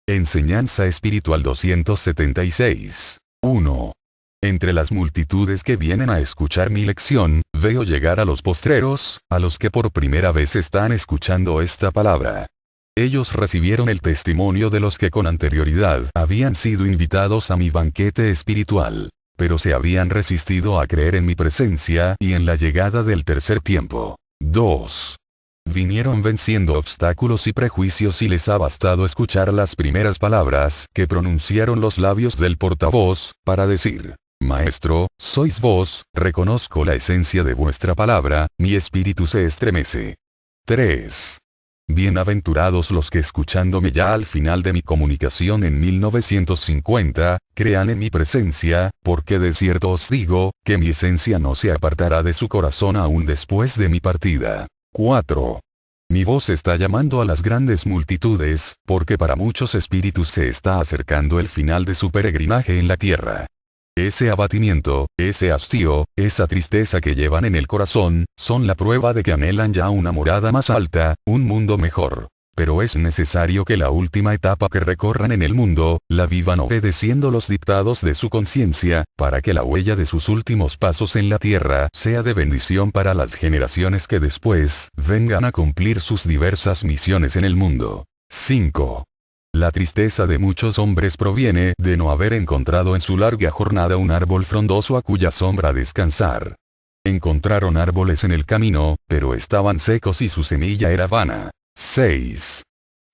Enseñanza espiritual 276. 1. Entre las multitudes que vienen a escuchar mi lección, veo llegar a los postreros, a los que por primera vez están escuchando esta palabra. Ellos recibieron el testimonio de los que con anterioridad habían sido invitados a mi banquete espiritual, pero se habían resistido a creer en mi presencia y en la llegada del tercer tiempo. 2. Vinieron venciendo obstáculos y prejuicios y les ha bastado escuchar las primeras palabras que pronunciaron los labios del portavoz, para decir: Maestro, sois vos, reconozco la esencia de vuestra palabra, mi espíritu se estremece. 3. Bienaventurados los que escuchándome ya al final de mi comunicación en 1950, crean en mi presencia, porque de cierto os digo, que mi esencia no se apartará de su corazón aún después de mi partida. 4. Mi voz está llamando a las grandes multitudes, porque para muchos espíritus se está acercando el final de su peregrinaje en la tierra. Ese abatimiento, ese hastío, esa tristeza que llevan en el corazón, son la prueba de que anhelan ya una morada más alta, un mundo mejor. Pero es necesario que la última etapa que recorran en el mundo, la vivan obedeciendo los dictados de su conciencia, para que la huella de sus últimos pasos en la tierra sea de bendición para las generaciones que después vengan a cumplir sus diversas misiones en el mundo. 5. La tristeza de muchos hombres proviene de no haber encontrado en su larga jornada un árbol frondoso a cuya sombra descansar. Encontraron árboles en el camino, pero estaban secos y su semilla era vana. 6.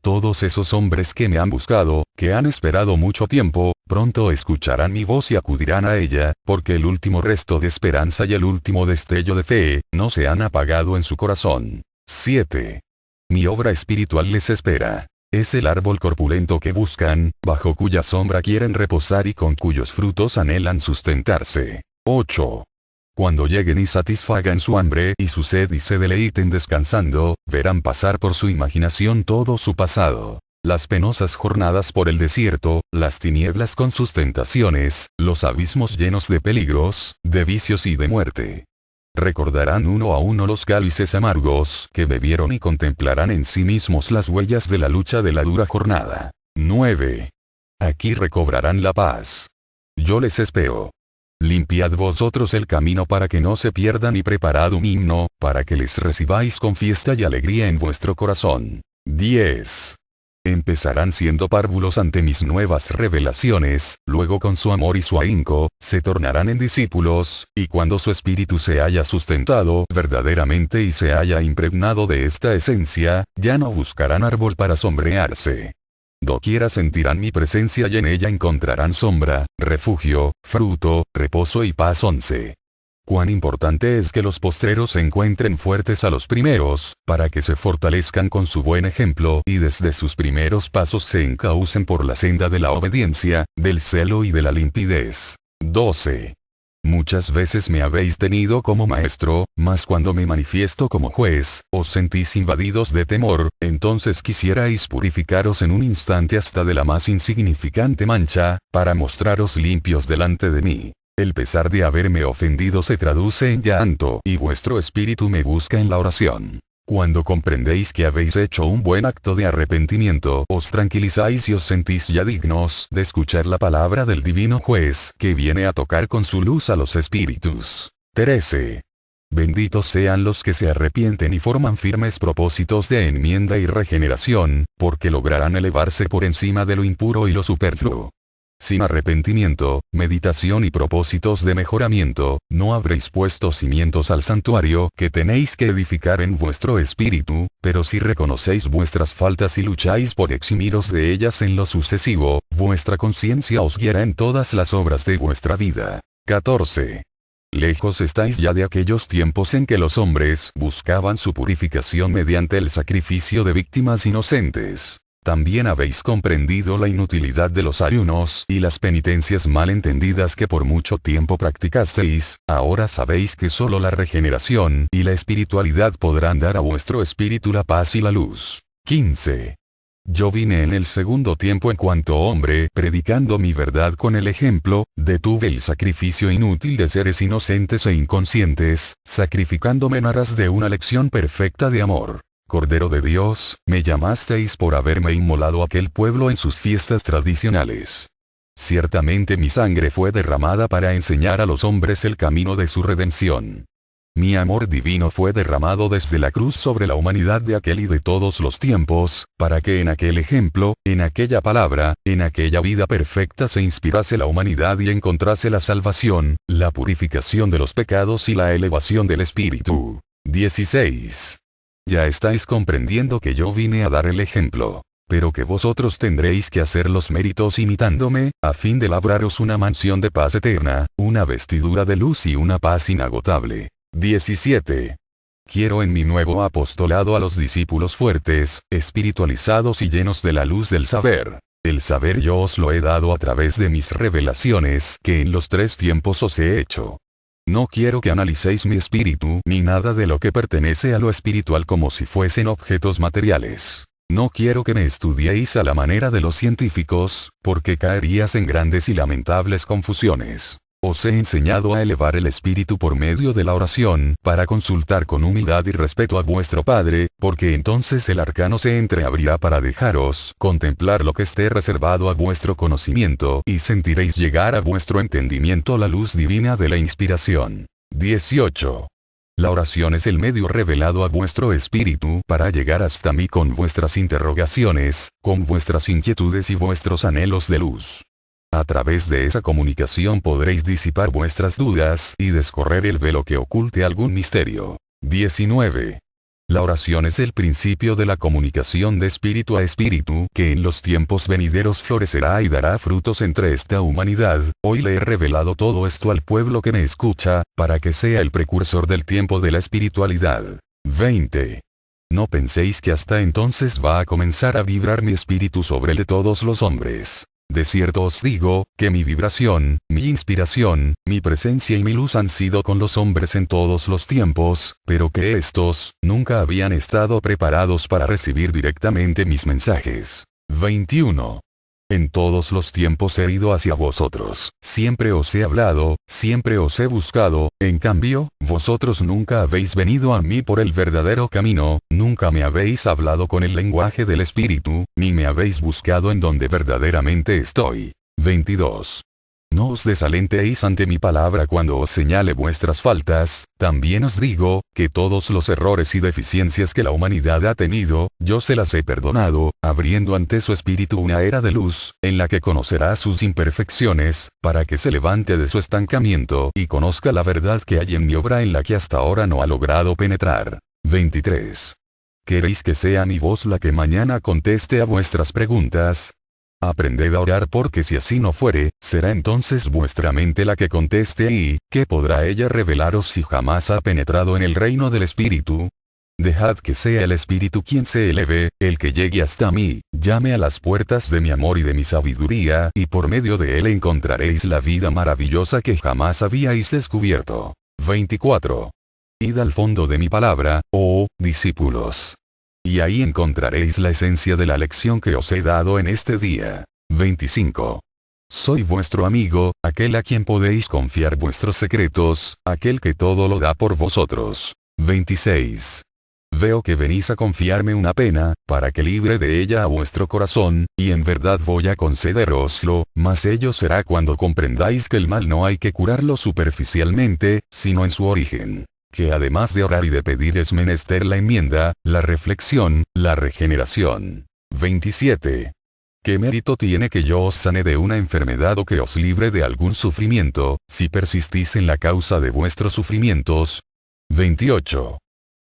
Todos esos hombres que me han buscado, que han esperado mucho tiempo, pronto escucharán mi voz y acudirán a ella, porque el último resto de esperanza y el último destello de fe, no se han apagado en su corazón. 7. Mi obra espiritual les espera. Es el árbol corpulento que buscan, bajo cuya sombra quieren reposar y con cuyos frutos anhelan sustentarse. 8. Cuando lleguen y satisfagan su hambre y su sed y se deleiten descansando, verán pasar por su imaginación todo su pasado. Las penosas jornadas por el desierto, las tinieblas con sus tentaciones, los abismos llenos de peligros, de vicios y de muerte. Recordarán uno a uno los cálices amargos que bebieron y contemplarán en sí mismos las huellas de la lucha de la dura jornada. 9. Aquí recobrarán la paz. Yo les espero. Limpiad vosotros el camino para que no se pierdan y preparad un himno, para que les recibáis con fiesta y alegría en vuestro corazón. 10. Empezarán siendo párvulos ante mis nuevas revelaciones, luego con su amor y su ahínco, se tornarán en discípulos, y cuando su espíritu se haya sustentado verdaderamente y se haya impregnado de esta esencia, ya no buscarán árbol para sombrearse. Doquiera sentirán mi presencia y en ella encontrarán sombra, refugio, fruto, reposo y paz. 11. Cuán importante es que los postreros encuentren fuertes a los primeros, para que se fortalezcan con su buen ejemplo y desde sus primeros pasos se encaucen por la senda de la obediencia, del celo y de la limpidez. 12. Muchas veces me habéis tenido como maestro, mas cuando me manifiesto como juez, os sentís invadidos de temor, entonces quisierais purificaros en un instante hasta de la más insignificante mancha, para mostraros limpios delante de mí. El pesar de haberme ofendido se traduce en llanto y vuestro espíritu me busca en la oración. Cuando comprendéis que habéis hecho un buen acto de arrepentimiento, os tranquilizáis y os sentís ya dignos de escuchar la palabra del divino juez que viene a tocar con su luz a los espíritus. 13. Benditos sean los que se arrepienten y forman firmes propósitos de enmienda y regeneración, porque lograrán elevarse por encima de lo impuro y lo superfluo. Sin arrepentimiento, meditación y propósitos de mejoramiento, no habréis puesto cimientos al santuario que tenéis que edificar en vuestro espíritu, pero si reconocéis vuestras faltas y lucháis por eximiros de ellas en lo sucesivo, vuestra conciencia os guiará en todas las obras de vuestra vida. 14. Lejos estáis ya de aquellos tiempos en que los hombres buscaban su purificación mediante el sacrificio de víctimas inocentes. También habéis comprendido la inutilidad de los ayunos y las penitencias mal entendidas que por mucho tiempo practicasteis, ahora sabéis que solo la regeneración y la espiritualidad podrán dar a vuestro espíritu la paz y la luz. 15. Yo vine en el segundo tiempo en cuanto hombre, predicando mi verdad con el ejemplo, detuve el sacrificio inútil de seres inocentes e inconscientes, sacrificándome en aras de una lección perfecta de amor. Cordero de Dios, me llamasteis por haberme inmolado aquel pueblo en sus fiestas tradicionales. Ciertamente mi sangre fue derramada para enseñar a los hombres el camino de su redención. Mi amor divino fue derramado desde la cruz sobre la humanidad de aquel y de todos los tiempos, para que en aquel ejemplo, en aquella palabra, en aquella vida perfecta se inspirase la humanidad y encontrase la salvación, la purificación de los pecados y la elevación del espíritu. 16. Ya estáis comprendiendo que yo vine a dar el ejemplo, pero que vosotros tendréis que hacer los méritos imitándome, a fin de labraros una mansión de paz eterna, una vestidura de luz y una paz inagotable. 17. Quiero en mi nuevo apostolado a los discípulos fuertes, espiritualizados y llenos de la luz del saber. El saber yo os lo he dado a través de mis revelaciones que en los 3 tiempos os he hecho. No quiero que analicéis mi espíritu ni nada de lo que pertenece a lo espiritual como si fuesen objetos materiales. No quiero que me estudiéis a la manera de los científicos, porque caerías en grandes y lamentables confusiones. Os he enseñado a elevar el espíritu por medio de la oración, para consultar con humildad y respeto a vuestro Padre, porque entonces el arcano se entreabrirá para dejaros contemplar lo que esté reservado a vuestro conocimiento, y sentiréis llegar a vuestro entendimiento la luz divina de la inspiración. 18. La oración es el medio revelado a vuestro espíritu para llegar hasta mí con vuestras interrogaciones, con vuestras inquietudes y vuestros anhelos de luz. A través de esa comunicación podréis disipar vuestras dudas y descorrer el velo que oculte algún misterio. 19. La oración es el principio de la comunicación de espíritu a espíritu que en los tiempos venideros florecerá y dará frutos entre esta humanidad. Hoy le he revelado todo esto al pueblo que me escucha, para que sea el precursor del tiempo de la espiritualidad. 20. No penséis que hasta entonces va a comenzar a vibrar mi espíritu sobre el de todos los hombres. De cierto os digo, que mi vibración, mi inspiración, mi presencia y mi luz han sido con los hombres en todos los tiempos, pero que éstos, nunca habían estado preparados para recibir directamente mis mensajes. 21. En todos los tiempos he ido hacia vosotros, siempre os he hablado, siempre os he buscado, en cambio, vosotros nunca habéis venido a mí por el verdadero camino, nunca me habéis hablado con el lenguaje del espíritu, ni me habéis buscado en donde verdaderamente estoy. 22. No os desalentéis ante mi palabra cuando os señale vuestras faltas, también os digo, que todos los errores y deficiencias que la humanidad ha tenido, yo se las he perdonado, abriendo ante su espíritu una era de luz, en la que conocerá sus imperfecciones, para que se levante de su estancamiento y conozca la verdad que hay en mi obra en la que hasta ahora no ha logrado penetrar. 23. ¿Queréis que sea mi voz la que mañana conteste a vuestras preguntas? Aprended a orar porque si así no fuere, será entonces vuestra mente la que conteste y, ¿qué podrá ella revelaros si jamás ha penetrado en el reino del espíritu? Dejad que sea el espíritu quien se eleve, el que llegue hasta mí, llame a las puertas de mi amor y de mi sabiduría, y por medio de él encontraréis la vida maravillosa que jamás habíais descubierto. 24. Id al fondo de mi palabra, oh discípulos. Y ahí encontraréis la esencia de la lección que os he dado en este día. 25. Soy vuestro amigo, aquel a quien podéis confiar vuestros secretos, aquel que todo lo da por vosotros. 26. Veo que venís a confiarme una pena, para que libre de ella a vuestro corazón, y en verdad voy a concederoslo, mas ello será cuando comprendáis que el mal no hay que curarlo superficialmente, sino en su origen. Que además de orar y de pedir es menester la enmienda, la reflexión, la regeneración. 27. ¿Qué mérito tiene que yo os sane de una enfermedad o que os libre de algún sufrimiento, si persistís en la causa de vuestros sufrimientos? 28.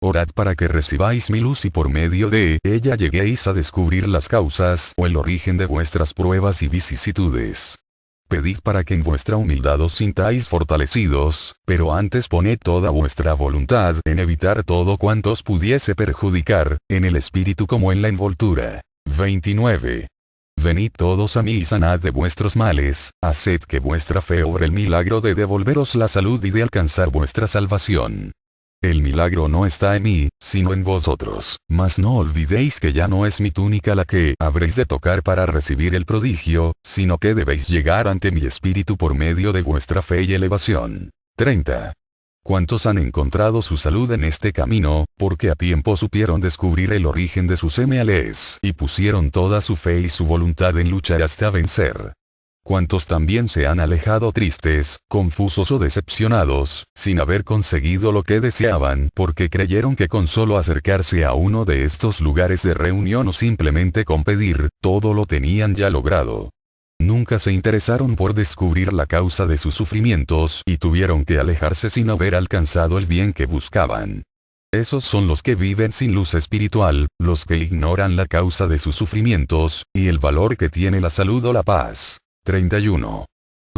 Orad para que recibáis mi luz y por medio de ella lleguéis a descubrir las causas o el origen de vuestras pruebas y vicisitudes. Pedid para que en vuestra humildad os sintáis fortalecidos, pero antes poned toda vuestra voluntad en evitar todo cuanto os pudiese perjudicar, en el espíritu como en la envoltura. 29. Venid todos a mí y sanad de vuestros males, haced que vuestra fe obre el milagro de devolveros la salud y de alcanzar vuestra salvación. El milagro no está en mí, sino en vosotros, mas no olvidéis que ya no es mi túnica la que habréis de tocar para recibir el prodigio, sino que debéis llegar ante mi espíritu por medio de vuestra fe y elevación. 30. ¿Cuántos han encontrado su salud en este camino, porque a tiempo supieron descubrir el origen de sus males y pusieron toda su fe y su voluntad en luchar hasta vencer? ¿Cuántos también se han alejado tristes, confusos o decepcionados, sin haber conseguido lo que deseaban porque creyeron que con solo acercarse a uno de estos lugares de reunión o simplemente con pedir, todo lo tenían ya logrado? Nunca se interesaron por descubrir la causa de sus sufrimientos y tuvieron que alejarse sin haber alcanzado el bien que buscaban. Esos son los que viven sin luz espiritual, los que ignoran la causa de sus sufrimientos, y el valor que tiene la salud o la paz. 31.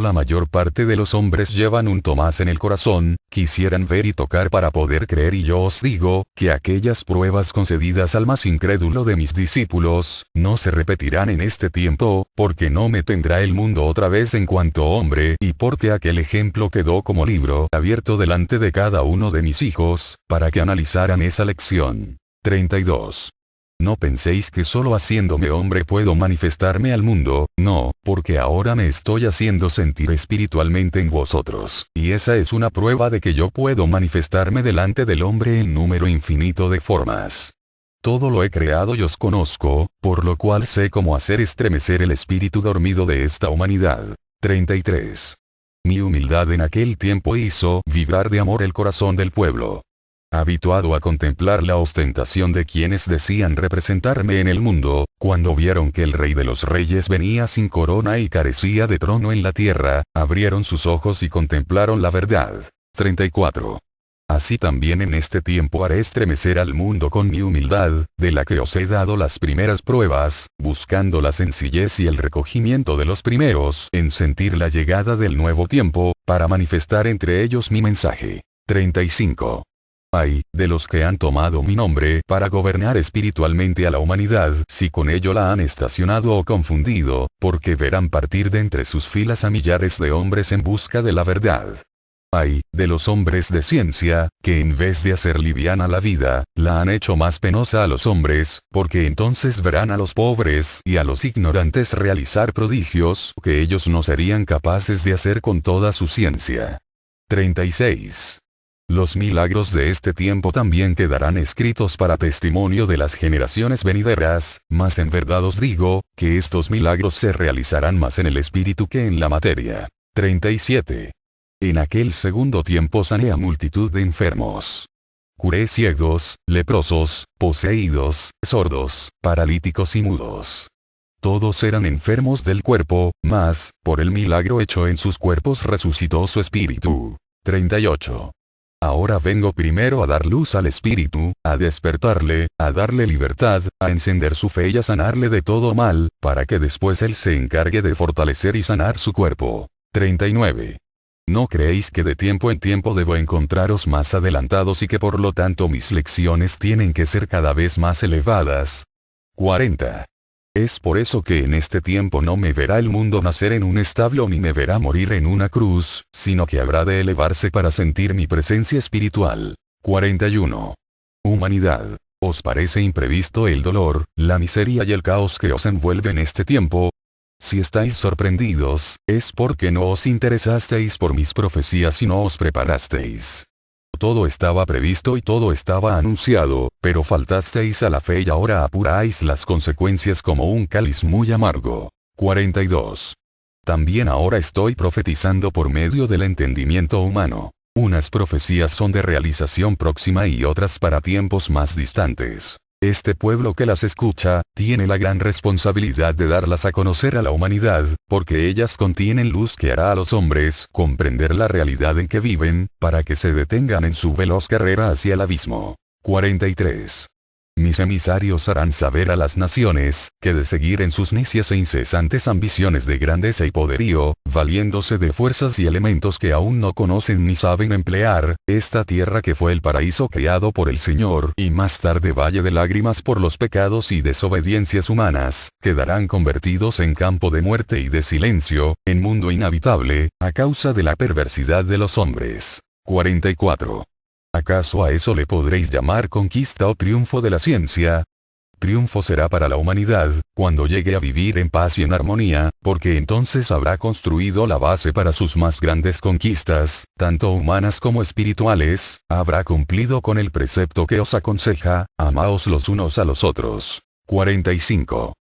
La mayor parte de los hombres llevan un Tomás en el corazón, quisieran ver y tocar para poder creer, y yo os digo, que aquellas pruebas concedidas al más incrédulo de mis discípulos, no se repetirán en este tiempo, porque no me tendrá el mundo otra vez en cuanto hombre, y porque aquel ejemplo quedó como libro abierto delante de cada uno de mis hijos, para que analizaran esa lección. 32. No penséis que solo haciéndome hombre puedo manifestarme al mundo, no, porque ahora me estoy haciendo sentir espiritualmente en vosotros, y esa es una prueba de que yo puedo manifestarme delante del hombre en número infinito de formas. Todo lo he creado y os conozco, por lo cual sé cómo hacer estremecer el espíritu dormido de esta humanidad. 33. Mi humildad en aquel tiempo hizo vibrar de amor el corazón del pueblo. Habituado a contemplar la ostentación de quienes decían representarme en el mundo, cuando vieron que el Rey de los Reyes venía sin corona y carecía de trono en la tierra, abrieron sus ojos y contemplaron la verdad. 34. Así también en este tiempo haré estremecer al mundo con mi humildad, de la que os he dado las primeras pruebas, buscando la sencillez y el recogimiento de los primeros en sentir la llegada del nuevo tiempo, para manifestar entre ellos mi mensaje. 35. Ay, de los que han tomado mi nombre para gobernar espiritualmente a la humanidad, si con ello la han estacionado o confundido, porque verán partir de entre sus filas a millares de hombres en busca de la verdad. Ay, de los hombres de ciencia, que en vez de hacer liviana la vida, la han hecho más penosa a los hombres, porque entonces verán a los pobres y a los ignorantes realizar prodigios que ellos no serían capaces de hacer con toda su ciencia. 36. Los milagros de este tiempo también quedarán escritos para testimonio de las generaciones venideras, mas en verdad os digo, que estos milagros se realizarán más en el espíritu que en la materia. 37. En aquel segundo tiempo sané a multitud de enfermos. Curé ciegos, leprosos, poseídos, sordos, paralíticos y mudos. Todos eran enfermos del cuerpo, mas, por el milagro hecho en sus cuerpos resucitó su espíritu. 38. Ahora vengo primero a dar luz al espíritu, a despertarle, a darle libertad, a encender su fe y a sanarle de todo mal, para que después él se encargue de fortalecer y sanar su cuerpo. 39. ¿No creéis que de tiempo en tiempo debo encontraros más adelantados y que por lo tanto mis lecciones tienen que ser cada vez más elevadas? 40. Es por eso que en este tiempo no me verá el mundo nacer en un establo ni me verá morir en una cruz, sino que habrá de elevarse para sentir mi presencia espiritual. 41. Humanidad, ¿os parece imprevisto el dolor, la miseria y el caos que os envuelve en este tiempo? Si estáis sorprendidos, es porque no os interesasteis por mis profecías y no os preparasteis. Todo estaba previsto y todo estaba anunciado, pero faltasteis a la fe y ahora apuráis las consecuencias como un cáliz muy amargo. 42. También ahora estoy profetizando por medio del entendimiento humano. Unas profecías son de realización próxima y otras para tiempos más distantes. Este pueblo que las escucha, tiene la gran responsabilidad de darlas a conocer a la humanidad, porque ellas contienen luz que hará a los hombres comprender la realidad en que viven, para que se detengan en su veloz carrera hacia el abismo. 43. Mis emisarios harán saber a las naciones, que de seguir en sus necias e incesantes ambiciones de grandeza y poderío, valiéndose de fuerzas y elementos que aún no conocen ni saben emplear, esta tierra que fue el paraíso creado por el Señor y más tarde valle de lágrimas por los pecados y desobediencias humanas, quedarán convertidos en campo de muerte y de silencio, en mundo inhabitable, a causa de la perversidad de los hombres. 44. ¿Acaso a eso le podréis llamar conquista o triunfo de la ciencia? Triunfo será para la humanidad, cuando llegue a vivir en paz y en armonía, porque entonces habrá construido la base para sus más grandes conquistas, tanto humanas como espirituales, habrá cumplido con el precepto que os aconseja, amaos los unos a los otros. 45.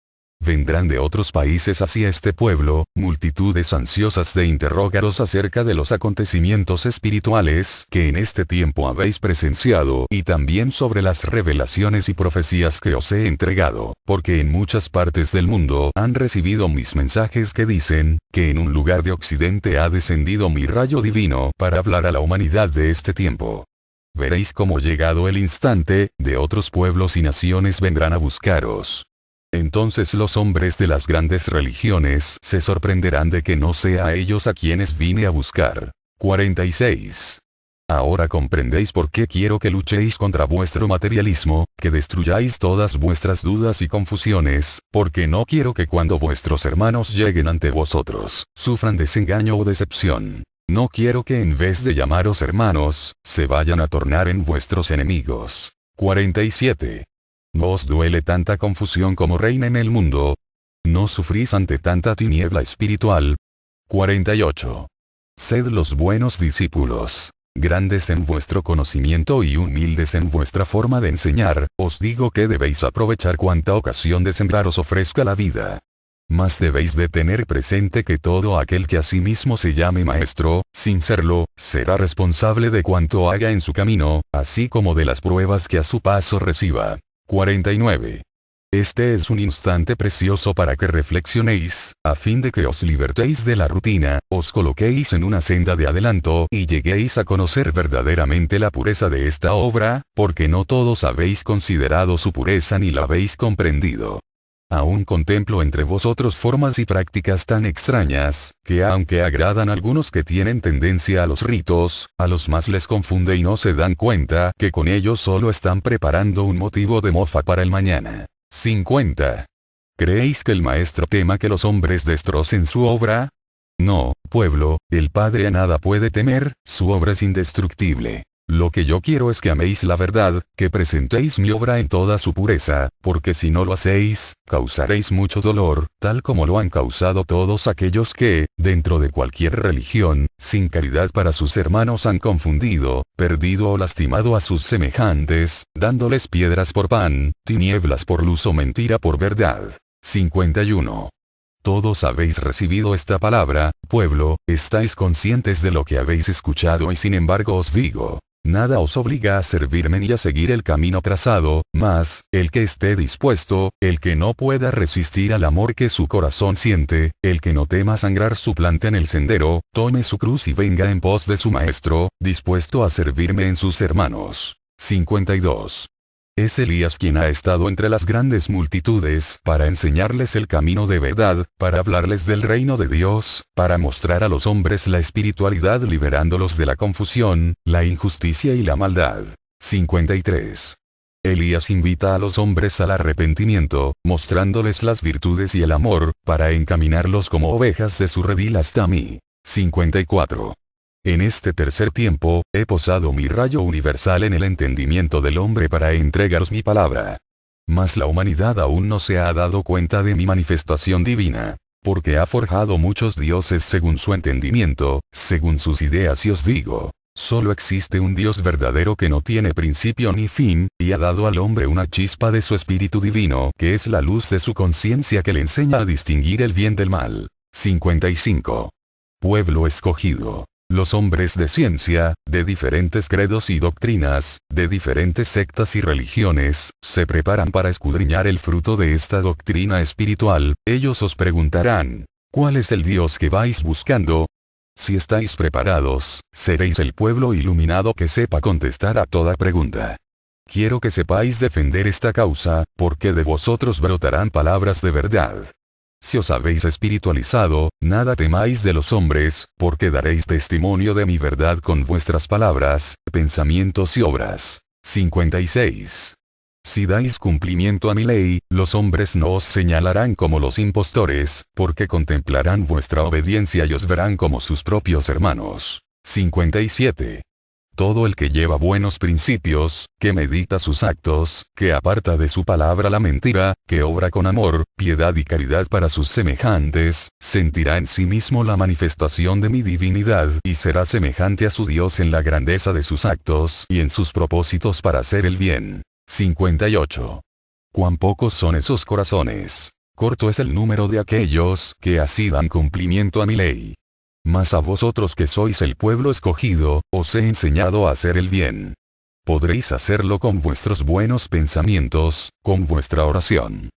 Vendrán de otros países hacia este pueblo, multitudes ansiosas de interrogaros acerca de los acontecimientos espirituales que en este tiempo habéis presenciado y también sobre las revelaciones y profecías que os he entregado, porque en muchas partes del mundo han recibido mis mensajes que dicen, que en un lugar de Occidente ha descendido mi rayo divino para hablar a la humanidad de este tiempo. Veréis cómo llegado el instante, de otros pueblos y naciones vendrán a buscaros. Entonces los hombres de las grandes religiones se sorprenderán de que no sea a ellos a quienes vine a buscar. 46. Ahora comprendéis por qué quiero que luchéis contra vuestro materialismo, que destruyáis todas vuestras dudas y confusiones, porque no quiero que cuando vuestros hermanos lleguen ante vosotros, sufran desengaño o decepción. No quiero que en vez de llamaros hermanos, se vayan a tornar en vuestros enemigos. 47. ¿No os duele tanta confusión como reina en el mundo? ¿No sufrís ante tanta tiniebla espiritual? 48. Sed los buenos discípulos, grandes en vuestro conocimiento y humildes en vuestra forma de enseñar, os digo que debéis aprovechar cuanta ocasión de sembrar os ofrezca la vida. Mas debéis de tener presente que todo aquel que a sí mismo se llame maestro, sin serlo, será responsable de cuanto haga en su camino, así como de las pruebas que a su paso reciba. 49. Este es un instante precioso para que reflexionéis, a fin de que os libertéis de la rutina, os coloquéis en una senda de adelanto y lleguéis a conocer verdaderamente la pureza de esta obra, porque no todos habéis considerado su pureza ni la habéis comprendido. Aún contemplo entre vosotros formas y prácticas tan extrañas, que aunque agradan a algunos que tienen tendencia a los ritos, a los más les confunde y no se dan cuenta que con ellos solo están preparando un motivo de mofa para el mañana. 50. ¿Creéis que el maestro tema que los hombres destrocen su obra? No, pueblo, el Padre a nada puede temer, su obra es indestructible. Lo que yo quiero es que améis la verdad, que presentéis mi obra en toda su pureza, porque si no lo hacéis, causaréis mucho dolor, tal como lo han causado todos aquellos que, dentro de cualquier religión, sin caridad para sus hermanos han confundido, perdido o lastimado a sus semejantes, dándoles piedras por pan, tinieblas por luz o mentira por verdad. 51. Todos habéis recibido esta palabra, pueblo, estáis conscientes de lo que habéis escuchado y sin embargo os digo, nada os obliga a servirme ni a seguir el camino trazado, mas, el que esté dispuesto, el que no pueda resistir al amor que su corazón siente, el que no tema sangrar su planta en el sendero, tome su cruz y venga en pos de su maestro, dispuesto a servirme en sus hermanos. 52. Es Elías quien ha estado entre las grandes multitudes para enseñarles el camino de verdad, para hablarles del reino de Dios, para mostrar a los hombres la espiritualidad liberándolos de la confusión, la injusticia y la maldad. 53. Elías invita a los hombres al arrepentimiento, mostrándoles las virtudes y el amor, para encaminarlos como ovejas de su redil hasta mí. 54. En este tercer tiempo, he posado mi rayo universal en el entendimiento del hombre para entregaros mi palabra. Mas la humanidad aún no se ha dado cuenta de mi manifestación divina, porque ha forjado muchos dioses según su entendimiento, según sus ideas y os digo, solo existe un Dios verdadero que no tiene principio ni fin, y ha dado al hombre una chispa de su espíritu divino, que es la luz de su conciencia que le enseña a distinguir el bien del mal. 55. Pueblo escogido. Los hombres de ciencia, de diferentes credos y doctrinas, de diferentes sectas y religiones, se preparan para escudriñar el fruto de esta doctrina espiritual. Ellos os preguntarán, ¿cuál es el Dios que vais buscando? Si estáis preparados, seréis el pueblo iluminado que sepa contestar a toda pregunta. Quiero que sepáis defender esta causa, porque de vosotros brotarán palabras de verdad. Si os habéis espiritualizado, nada temáis de los hombres, porque daréis testimonio de mi verdad con vuestras palabras, pensamientos y obras. 56. Si dais cumplimiento a mi ley, los hombres no os señalarán como los impostores, porque contemplarán vuestra obediencia y os verán como sus propios hermanos. 57. todo el que lleva buenos principios, que medita sus actos, que aparta de su palabra la mentira, que obra con amor, piedad y caridad para sus semejantes, sentirá en sí mismo la manifestación de mi divinidad y será semejante a su Dios en la grandeza de sus actos y en sus propósitos para hacer el bien. 58. Cuán pocos son esos corazones. Corto es el número de aquellos que así dan cumplimiento a mi ley. Mas a vosotros que sois el pueblo escogido, os he enseñado a hacer el bien. Podréis hacerlo con vuestros buenos pensamientos, con vuestra oración.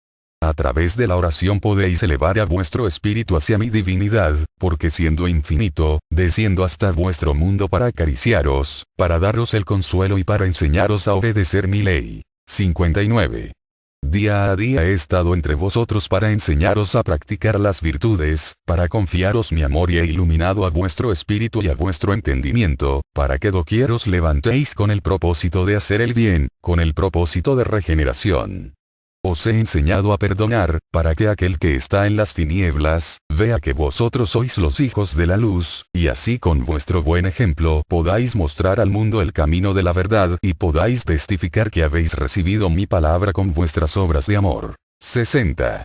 A través de la oración podéis elevar a vuestro espíritu hacia mi divinidad, porque siendo infinito, desciendo hasta vuestro mundo para acariciaros, para daros el consuelo y para enseñaros a obedecer mi ley. 59. Día a día he estado entre vosotros para enseñaros a practicar las virtudes, para confiaros mi amor y he iluminado a vuestro espíritu y a vuestro entendimiento, para que doquier os levantéis con el propósito de hacer el bien, con el propósito de regeneración. Os he enseñado a perdonar, para que aquel que está en las tinieblas, vea que vosotros sois los hijos de la luz, y así con vuestro buen ejemplo podáis mostrar al mundo el camino de la verdad y podáis testificar que habéis recibido mi palabra con vuestras obras de amor. 60.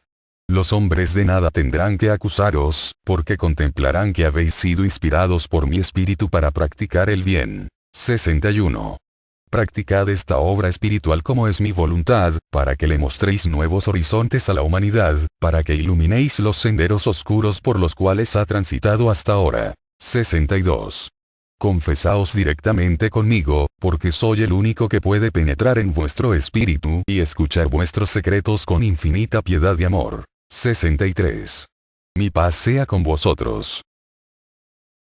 Los hombres de nada tendrán que acusaros, porque contemplarán que habéis sido inspirados por mi espíritu para practicar el bien. 61. Practicad esta obra espiritual como es mi voluntad, para que le mostréis nuevos horizontes a la humanidad, para que iluminéis los senderos oscuros por los cuales ha transitado hasta ahora. 62. Confesaos directamente conmigo, porque soy el único que puede penetrar en vuestro espíritu y escuchar vuestros secretos con infinita piedad y amor. 63. Mi paz sea con vosotros.